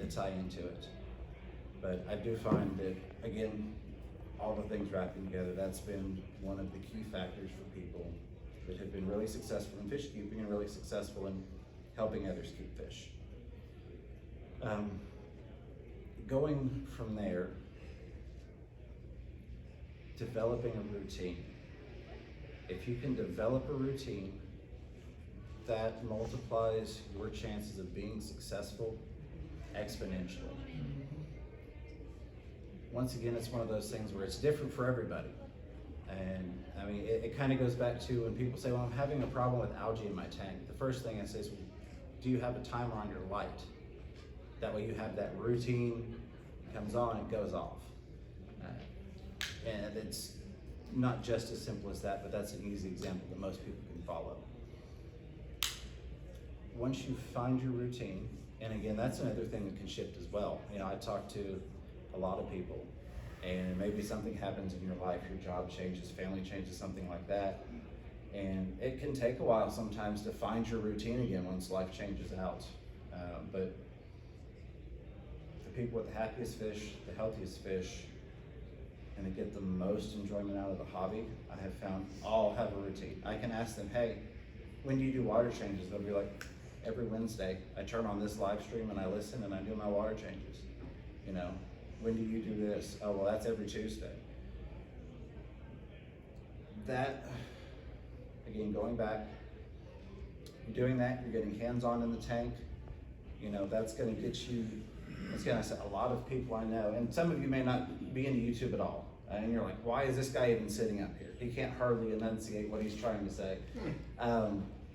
that tie into it. But I do find that, again, all the things wrapping together, that's been one of the key factors for people that have been really successful in fish keeping and really successful in helping others keep fish. Going from there, developing a routine. If you can develop a routine, that multiplies your chances of being successful exponentially. Once again, it's one of those things where it's different for everybody. And I mean, it kind of goes back to when people say, well, I'm having a problem with algae in my tank. The first thing I say is, well, do you have a timer on your light? That way you have that routine, it comes on, it goes off. And it's not just as simple as that, but that's an easy example that most people can follow. Once you find your routine, and again, that's another thing that can shift as well. You know, I talk to a lot of people, and maybe something happens in your life, your job changes, family changes, something like that. And it can take a while sometimes to find your routine again once life changes out. But the people with the happiest fish, the healthiest fish, and they get the most enjoyment out of the hobby, I have found all have a routine. I can ask them, hey, when do you do water changes? They'll be like, every Wednesday, I turn on this live stream and I listen and I do my water changes. You know, when do you do this? Oh, well, that's every Tuesday. That, again, going back, you're doing that, you're getting hands-on in the tank, you know, that's gonna get you, again, I said, a lot of people I know, and some of you may not be into YouTube at all, and you're like, why is this guy even sitting up here? He can't hardly enunciate what he's trying to say.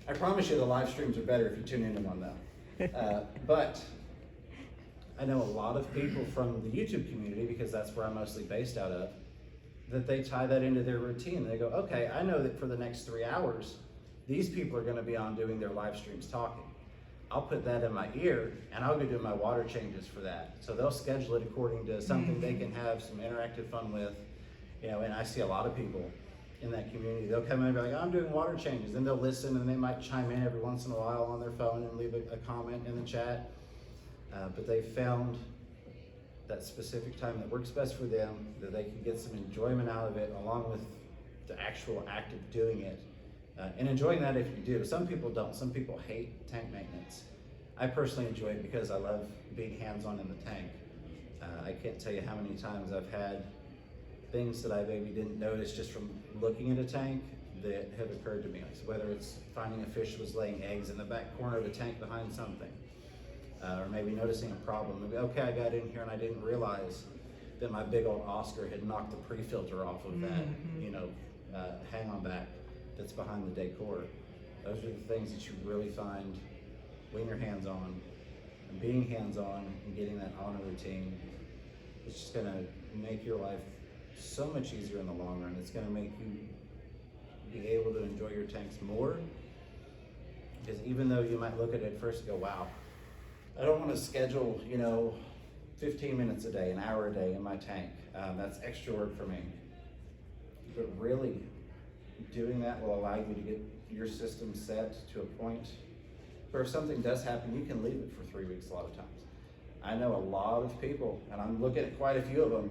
I promise you the live streams are better if you tune into one though. But I know a lot of people from the YouTube community, because that's where I'm mostly based out of, that they tie that into their routine. They go, okay, I know that for the next 3 hours, these people are gonna be on doing their live streams talking. I'll put that in my ear and I'll go do my water changes for that. So they'll schedule it according to something they can have some interactive fun with. You know, and I see a lot of people in that community. They'll come in and be like, I'm doing water changes. Then they'll listen and they might chime in every once in a while on their phone and leave a comment in the chat. But they found that specific time that works best for them, that they can get some enjoyment out of it along with the actual act of doing it. And enjoying that if you do. Some people don't. Some people hate tank maintenance. I personally enjoy it because I love being hands-on in the tank. I can't tell you how many times I've had things that I maybe didn't notice just from looking at a tank that have occurred to me. So whether it's finding a fish was laying eggs in the back corner of the tank behind something, or maybe noticing a problem. Maybe, okay, I got in here and I didn't realize that my big old Oscar had knocked the pre-filter off of that, you know, hang on back that's behind the decor. Those are the things that you really find when you're hands-on. And being hands-on and getting that on a routine, it's just gonna make your life so much easier in the long run. It's gonna make you be able to enjoy your tanks more. Because even though you might look at it first and go, wow, I don't wanna schedule, you know, 15 minutes a day, an hour a day in my tank. That's extra work for me. But really, doing that will allow you to get your system set to a point where if something does happen, you can leave it for 3 weeks a lot of times. I know a lot of people, and I'm looking at quite a few of them,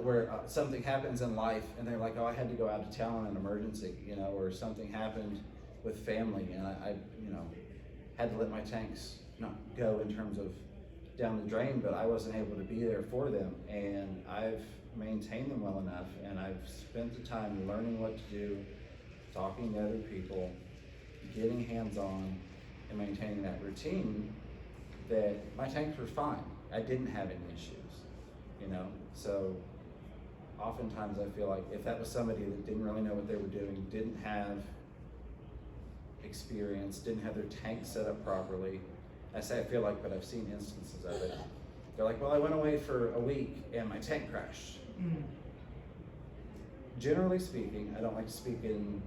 where something happens in life and they're like, oh, I had to go out of town in an emergency, you know, or something happened with family and I you know, had to let my tanks not go in terms of down the drain, but I wasn't able to be there for them. And I've maintained them well enough, and I've spent the time learning what to do, talking to other people, getting hands-on, and maintaining that routine, that my tanks were fine. I didn't have any issues, you know? So oftentimes I feel like if that was somebody that didn't really know what they were doing, didn't have experience, didn't have their tank set up properly, I say I feel like, but I've seen instances of it. They're like, well, I went away for a week and my tank crashed. Generally speaking, I don't like to speak in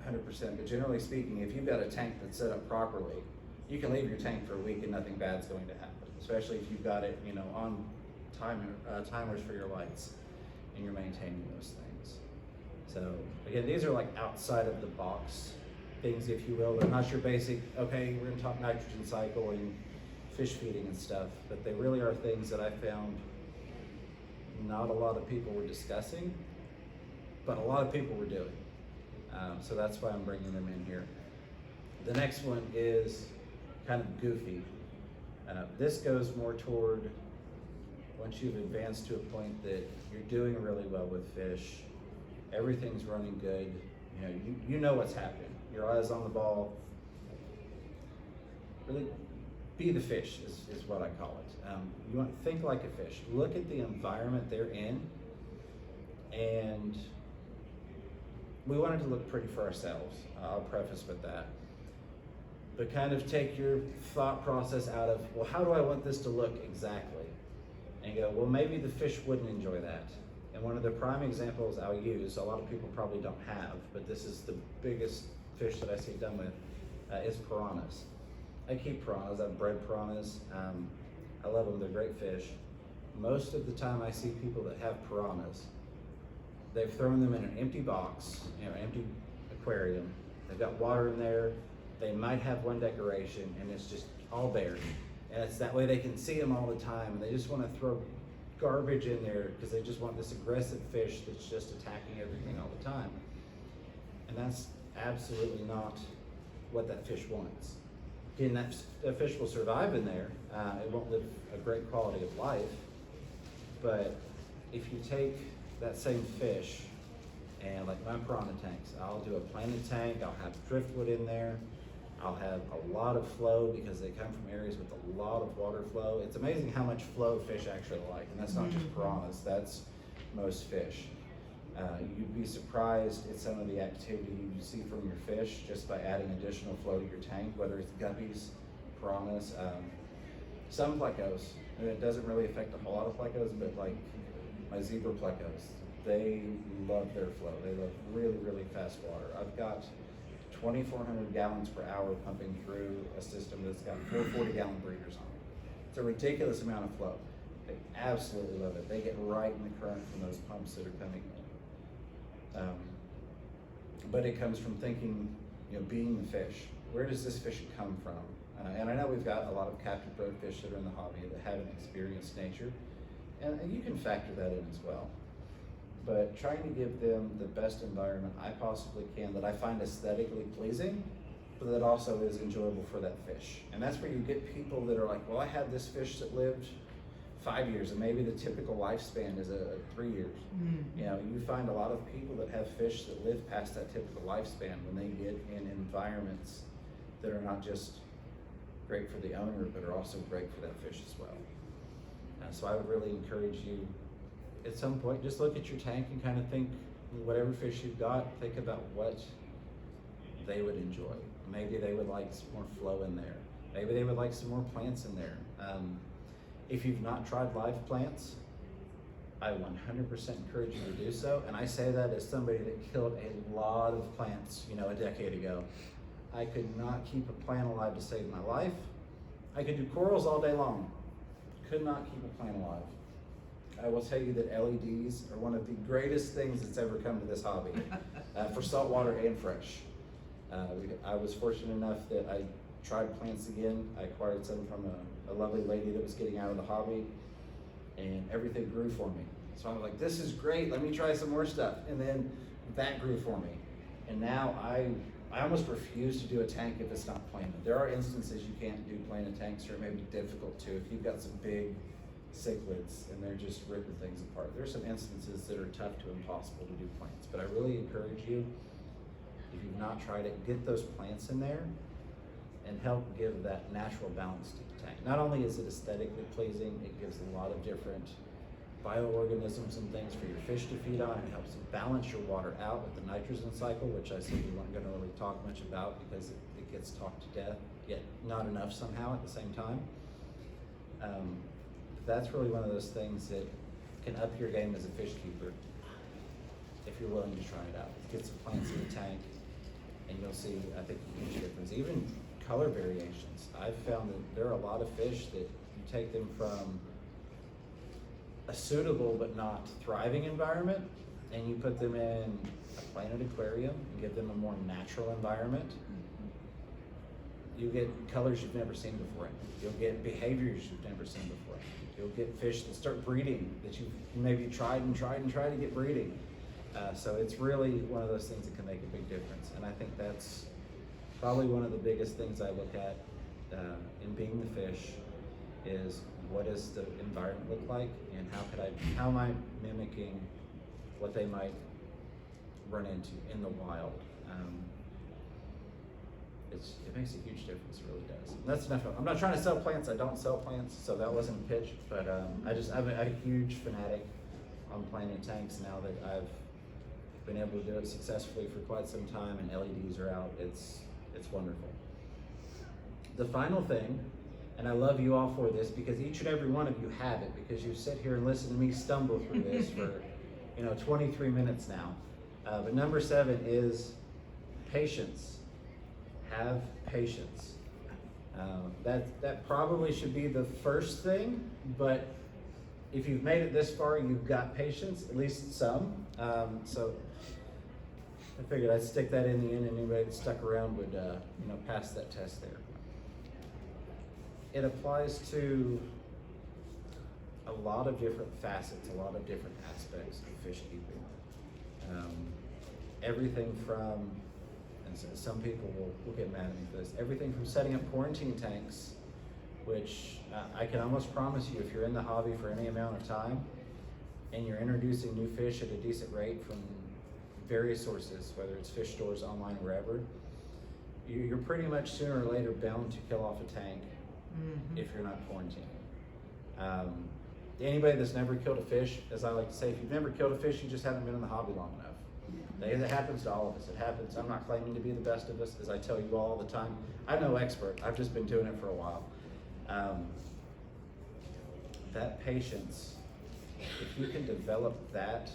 100%, but generally speaking, if you've got a tank that's set up properly, you can leave your tank for a week and nothing bad's going to happen, especially if you've got it, you know, on timers for your lights and you're maintaining those things. So again, these are like outside of the box things, if you will. They're not your basic, okay, we're gonna talk nitrogen cycle and fish feeding and stuff, but they really are things that I found not a lot of people were discussing, but a lot of people were doing. So that's why I'm bringing them in here. The next one is kind of goofy. This goes more toward once you've advanced to a point that you're doing really well with fish, everything's running good, you know what's happening. Your eyes on the ball. Really be the fish is what I call it. You want to think like a fish. Look at the environment they're in, and we wanted to look pretty for ourselves. I'll preface with that. But kind of take your thought process out of, well, how do I want this to look exactly? And go, well, maybe the fish wouldn't enjoy that. And one of the prime examples I'll use, a lot of people probably don't have, but this is the biggest fish that I see done with, is piranhas. I keep piranhas, I've bred piranhas. I love them, they're great fish. Most of the time I see people that have piranhas, they've thrown them in an empty box, an empty aquarium. They've got water in there. They might have one decoration and it's just all bare. And it's that way they can see them all the time, and they just want to throw garbage in there because they just want this aggressive fish that's just attacking everything all the time. And that's absolutely not what that fish wants. Again, that fish will survive in there. It won't live a great quality of life. But if you take that same fish and like my piranha tanks, I'll do a planted tank, I'll have driftwood in there, I'll have a lot of flow because they come from areas with a lot of water flow. It's amazing how much flow fish actually like, and that's not just piranhas, that's most fish. You'd be surprised at some of the activity you see from your fish just by adding additional flow to your tank, whether it's guppies, piranhas, some plecos. And it doesn't really affect a whole lot of plecos, but like my zebra plecos, they love their flow. They love really, really fast water. I've got 2,400 gallons per hour pumping through a system that's got 4 40-gallon breeders on it. It's a ridiculous amount of flow. They absolutely love it. They get right in the current from those pumps that are coming in. But it comes from thinking, being the fish. Where does this fish come from? And I know we've got a lot of captive bred fish that are in the hobby that haven't experienced nature, and you can factor that in as well. But trying to give them the best environment I possibly can that I find aesthetically pleasing, but that also is enjoyable for that fish. And that's where you get people that are like, well, I had this fish that lived 5 years, and maybe the typical lifespan is 3 years. You find a lot of people that have fish that live past that typical lifespan when they get in environments that are not just great for the owner, but are also great for that fish as well. So I would really encourage you, at some point, just look at your tank and kind of think, whatever fish you've got, think about what they would enjoy. Maybe they would like some more flow in there. Maybe they would like some more plants in there. If you've not tried live plants, I 100% encourage you to do so. And I say that as somebody that killed a lot of plants, a decade ago. I could not keep a plant alive to save my life. I could do corals all day long. Could not keep a plant alive. I will tell you that LEDs are one of the greatest things that's ever come to this hobby, for saltwater and fresh. I was fortunate enough that I tried plants again. I acquired some from a lovely lady that was getting out of the hobby, and everything grew for me. So I was like, this is great, let me try some more stuff. And then that grew for me. And now I almost refuse to do a tank if it's not planted. There are instances you can't do planted tanks, or it may be difficult to if you've got some big cichlids and they're just ripping things apart. There's some instances that are tough to impossible to do plants, but I really encourage you, if you've not tried it, get those plants in there and help give that natural balance to the tank. Not only is it aesthetically pleasing, it gives a lot of different bioorganisms and things for your fish to feed on. It helps balance your water out with the nitrogen cycle, which I said we weren't going to really talk much about because it gets talked to death, yet not enough somehow at the same time. That's really one of those things that can up your game as a fish keeper if you're willing to try it out. Get some plants in the tank and you'll see, I think, a huge difference. Even color variations. I've found that there are a lot of fish that you take them from a suitable but not thriving environment and you put them in a planted aquarium and give them a more natural environment, You get colors you've never seen before. You'll get behaviors you've never seen before. You'll get fish that start breeding that you've maybe tried to get breeding. So it's really one of those things that can make a big difference. And I think that's probably one of the biggest things I look at in being the fish is what does the environment look like, and how am I mimicking what they might run into in the wild. It makes a huge difference, it really does. And that's enough. I'm not trying to sell plants. I don't sell plants, so that wasn't a pitch. But I'm a huge fanatic on planting tanks now that I've been able to do it successfully for quite some time, and LEDs are out. It's wonderful. The final thing, and I love you all for this because each and every one of you have it, because you sit here and listen to me stumble through this for 23 minutes now. But number 7 is patience. Have patience. That probably should be the first thing, but if you've made it this far, you've got patience, at least some. So I figured I'd stick that in the end, and anybody that stuck around would pass that test there. It applies to a lot of different facets, a lot of different aspects of fish keeping. Everything from, and so some people will get mad at me for this, everything from setting up quarantine tanks, which I can almost promise you, if you're in the hobby for any amount of time and you're introducing new fish at a decent rate from various sources, whether it's fish stores, online, wherever, you're pretty much sooner or later bound to kill off a tank if you're not quarantining. Anybody that's never killed a fish, as I like to say, if you've never killed a fish, you just haven't been in the hobby long enough. It happens to all of us. It happens. I'm not claiming to be the best of us, as I tell you all the time. I'm no expert. I've just been doing it for a while. That patience, if you can develop that,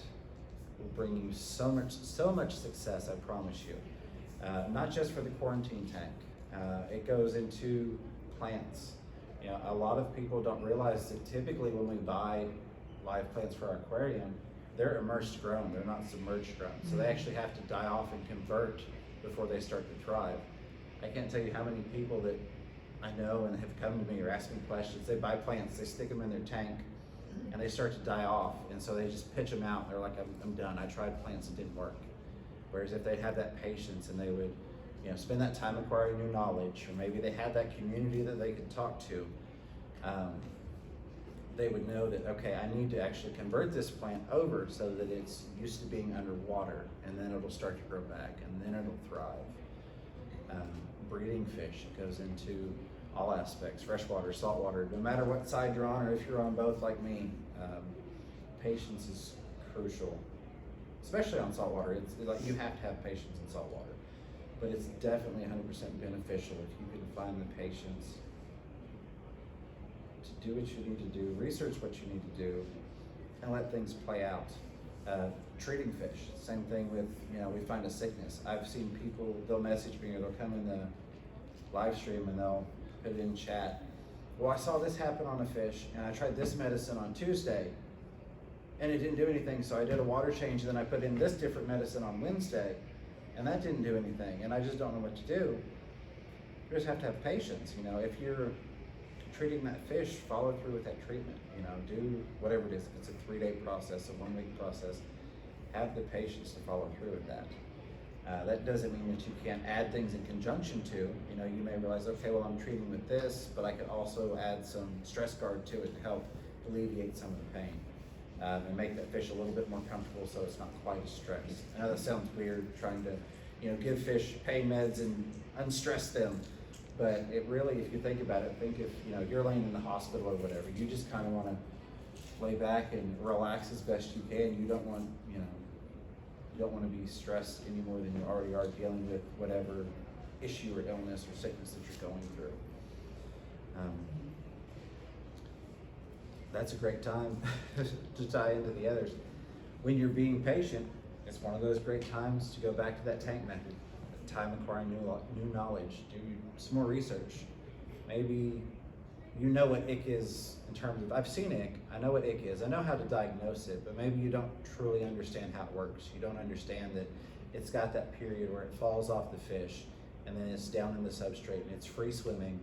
will bring you so much success, I promise you. Not just for the quarantine tank. It goes into plants. A lot of people don't realize that typically when we buy live plants for our aquarium, they're immersed grown, they're not submerged grown. So they actually have to die off and convert before they start to thrive. I can't tell you how many people that I know and have come to me or asked me questions. They buy plants, they stick them in their tank, and they start to die off. And so they just pitch them out. They're like, I'm done. I tried plants, it didn't work. Whereas if they'd have that patience and they would spend that time acquiring new knowledge, or maybe they had that community that they could talk to, they would know that, okay, I need to actually convert this plant over so that it's used to being underwater, and then it'll start to grow back, and then it'll thrive. Breeding fish, it goes into all aspects, freshwater, saltwater, no matter what side you're on, or if you're on both like me, patience is crucial, especially on saltwater. It's like you have to have patience in saltwater, but it's definitely 100% beneficial if you can find the patience to do what you need to do, research what you need to do, and let things play out. Treating fish, same thing with, we find a sickness. I've seen people, they'll message me or they'll come in the live stream and they'll put it in chat. Well, I saw this happen on a fish and I tried this medicine on Tuesday and it didn't do anything, so I did a water change and then I put in this different medicine on Wednesday and that didn't do anything, and I just don't know what to do. You just have to have patience. If you're treating that fish, follow through with that treatment. Do whatever it is. If it's a 3-day process, a 1-week process, have the patience to follow through with that. That doesn't mean that you can't add things in conjunction to. You may realize, okay, well, I'm treating with this, but I could also add some stress guard to it to help alleviate some of the pain, and make that fish a little bit more comfortable so it's not quite as stressed. I know that sounds weird, trying to give fish pain meds and unstress them. But it really, if you think about it, think if you're laying in the hospital or whatever, you just kind of want to lay back and relax as best you can. You don't want to be stressed any more than you already are dealing with whatever issue or illness or sickness that you're going through. That's a great time to tie into the others. When you're being patient, it's one of those great times to go back to that tank method. Time acquiring new knowledge, do some more research. Maybe what ick is in terms of, I've seen ick, I know what ick is, I know how to diagnose it, but maybe you don't truly understand how it works. You don't understand that it's got that period where it falls off the fish and then it's down in the substrate and it's free swimming.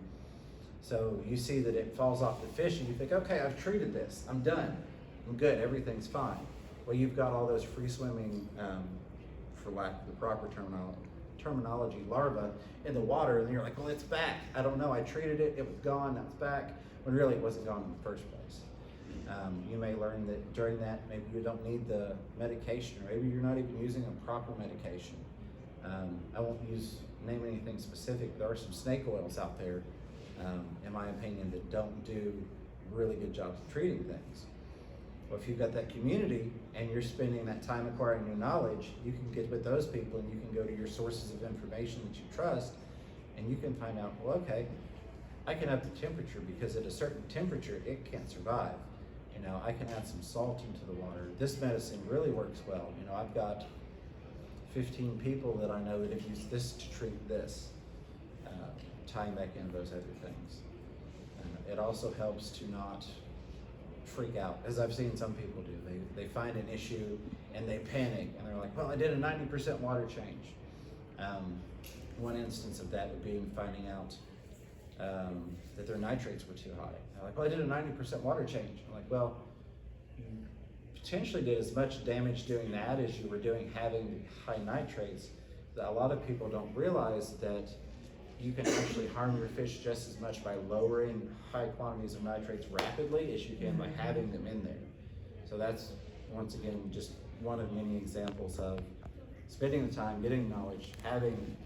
So you see that it falls off the fish and you think, okay, I've treated this, I'm done, I'm good, everything's fine. Well, you've got all those free swimming, for lack of the proper terminology, larvae in the water, and you're like, well, it's back. I don't know, I treated it, it was gone, now it's back, when really it wasn't gone in the first place. You may learn that during that, maybe you don't need the medication, or maybe you're not even using a proper medication. I won't name anything specific. There are some snake oils out there, in my opinion, that don't do really good jobs of treating things. Well, if you've got that community and you're spending that time acquiring new knowledge, you can get with those people and you can go to your sources of information that you trust, and you can find out, well, okay, I can up the temperature because at a certain temperature, it can't survive. You know, I can add some salt into the water. This medicine really works well. You know, I've got 15 people that I know that have used this to treat this, tying back into those other things. It also helps to not freak out, as I've seen some people do. They find an issue and they panic and they're like, well, I did a 90% water change. One instance of that would be finding out that their nitrates were too high. They're like, well, I did a 90% water change. I'm like, well, you potentially did as much damage doing that as you were doing having high nitrates. That a lot of people don't realize that you can actually harm your fish just as much by lowering high quantities of nitrates rapidly as you can by having them in there. So that's, once again, just one of many examples of spending the time, getting knowledge, having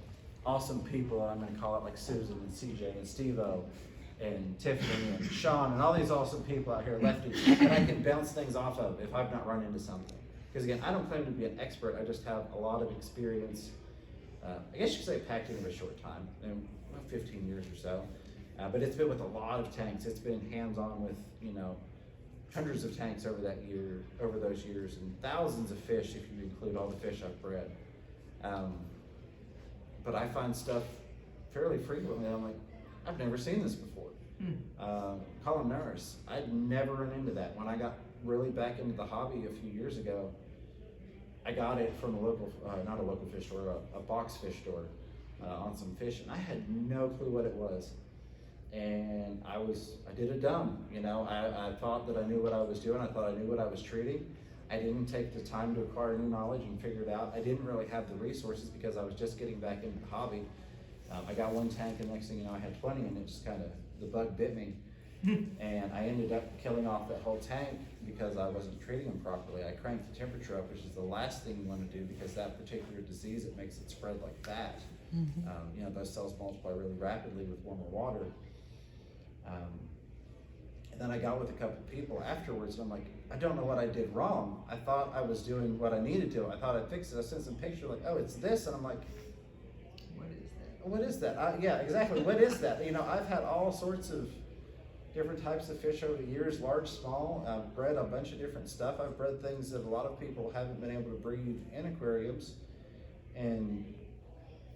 awesome people, I'm gonna call it like Susan and CJ and Steve-O and Tiffany and Sean and all these awesome people out here, Lefty, that I can bounce things off of if I've not run into something. Because again, I don't claim to be an expert, I just have a lot of experience. I guess you could say packed into a short time, 15 years or so. But it's been with a lot of tanks. It's been hands-on with, you know, hundreds of tanks over those years, and thousands of fish if you include all the fish I've bred. But I find stuff fairly frequently. I'm like, I've never seen this before. Columnaris, I'd never run into that. When I got really back into the hobby a few years ago, I got it from a local, not a local fish store, a box fish store on some fish, and I had no clue what it was. And I did a dumb, you know, I thought that I knew what I was doing. I thought I knew what I was treating. I didn't take the time to acquire new knowledge and figure it out. I didn't really have the resources because I was just getting back into the hobby. I got one tank, and next thing you know, I had 20, and it just kind of, the bug bit me. And I ended up killing off that whole tank because I wasn't treating them properly. I cranked the temperature up, which is the last thing you want to do because that particular disease, it makes it spread like that. You know, those cells multiply really rapidly with warmer water. And then I got with a couple of people afterwards, and I'm like, I don't know what I did wrong. I thought I was doing what I needed to. I thought I fixed it. I sent some pictures like, oh, it's this, and I'm like, what is that? Yeah, exactly. What is that? You know, I've had all sorts of different types of fish over the years, large, small. I've bred a bunch of different stuff. I've bred things that a lot of people haven't been able to breed in aquariums, and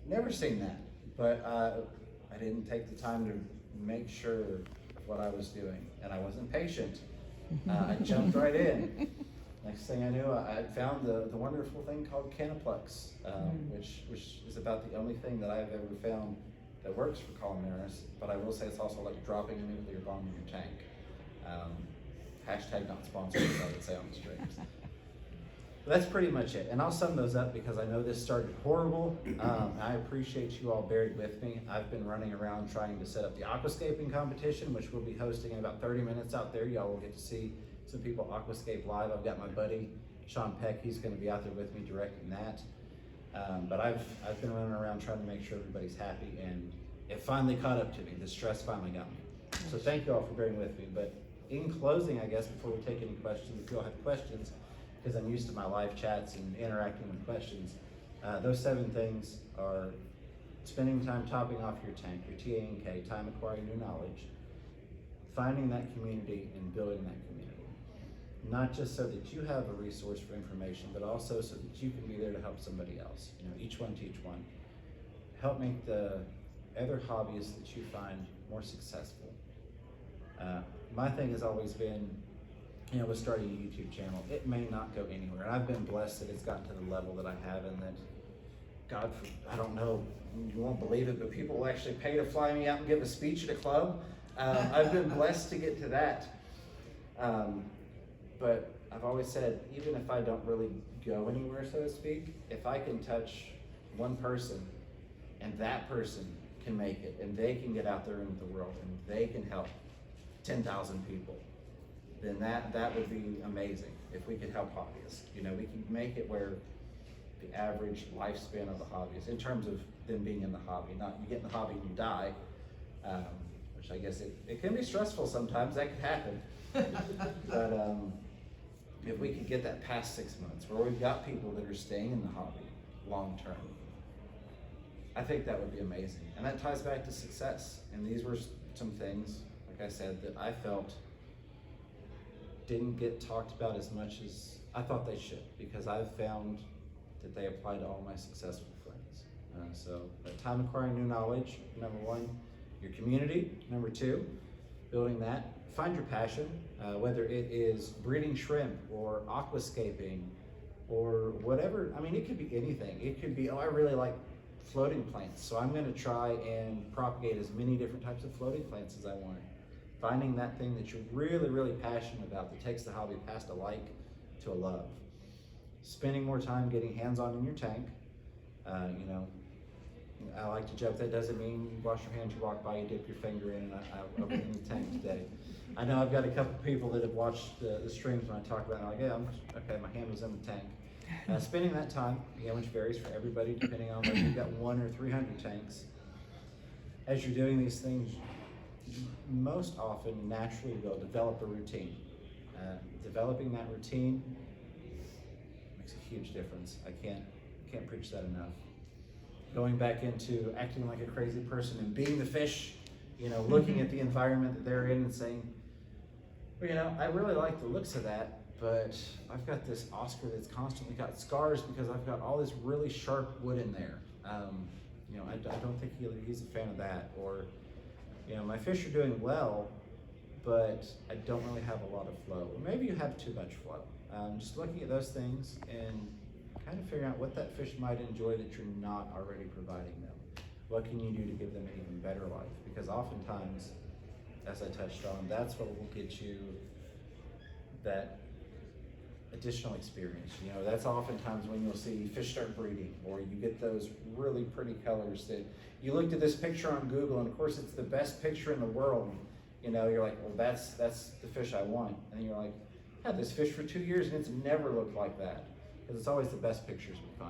never seen that. But I didn't take the time to make sure what I was doing, and I wasn't patient. I jumped right in. Next thing I knew, I had found the wonderful thing called Canoplex, which is about the only thing that I've ever found that works for columnaris, but I will say it's also like dropping a nuclear bomb in your tank. Hashtag not sponsored, I would say on the streams. But that's pretty much it, and I'll sum those up because I know this started horrible. I appreciate you all bearing with me. I've been running around trying to set up the aquascaping competition, which we'll be hosting in about 30 minutes out there. Y'all will get to see some people aquascape live. I've got my buddy Sean Peck, he's going to be out there with me directing that. But I've been running around trying to make sure everybody's happy, and it finally caught up to me. The stress finally got me. So thank you all for bearing with me. But in closing, I guess, before we take any questions, if you all have questions, because I'm used to my live chats and interacting with questions, those 7 things are spending time topping off your tank, your TA&K, time acquiring new knowledge, finding that community and building that community. Not just so that you have a resource for information, but also so that you can be there to help somebody else. You know, each one teach one. Help make the other hobbyists that you find more successful. My thing has always been, you know, with starting a YouTube channel, it may not go anywhere. And I've been blessed that it's gotten to the level that I have, and that God, I don't know, you won't believe it, but people will actually pay to fly me out and give a speech at a club. I've been blessed to get to that. But I've always said, even if I don't really go anywhere, so to speak, if I can touch one person and that person can make it and they can get out there into the world and they can help 10,000 people, then that would be amazing. If we could help hobbyists, we could make it where the average lifespan of the hobbyist, in terms of them being in the hobby, not you get in the hobby and you die, which I guess it can be stressful sometimes, that could happen. But if we could get that past 6 months, where we've got people that are staying in the hobby long term, I think that would be amazing. And that ties back to success. And these were some things, like I said, that I felt didn't get talked about as much as I thought they should, because I've found that they apply to all my successful friends. So at time acquiring new knowledge, number one, your community, number two, building that. Find your passion, whether it is breeding shrimp or aquascaping or whatever. I mean, it could be anything. It could be, I really like floating plants, so I'm gonna try and propagate as many different types of floating plants as I want. Finding that thing that you're really, really passionate about that takes the hobby past a like to a love. Spending more time getting hands-on in your tank. I like to joke, that doesn't mean you wash your hands, you walk by, you dip your finger in, and I open in the tank today. I know I've got a couple people that have watched the streams when I talk about it, and they're like, yeah, okay, my hand was in the tank. Spending that time, again, which varies for everybody depending on whether you've got 1 or 300 tanks. As you're doing these things, you most often naturally will develop a routine. Developing that routine makes a huge difference. I can't preach that enough. Going back into acting like a crazy person and being the fish, looking at the environment that they're in and saying, well, I really like the looks of that, but I've got this Oscar that's constantly got scars because I've got all this really sharp wood in there. I don't think he's a fan of that. Or, my fish are doing well, but I don't really have a lot of flow. Or maybe you have too much flow. Just looking at those things and kind of figuring out what that fish might enjoy that you're not already providing them. What can you do to give them an even better life? Because oftentimes, as I touched on, that's what will get you that additional experience. That's oftentimes when you'll see fish start breeding, or you get those really pretty colors that you looked at this picture on Google, and of course it's the best picture in the world. You're like, well, that's the fish I want. And you're like, I had this fish for 2 years and it's never looked like that. Because it's always the best pictures we find.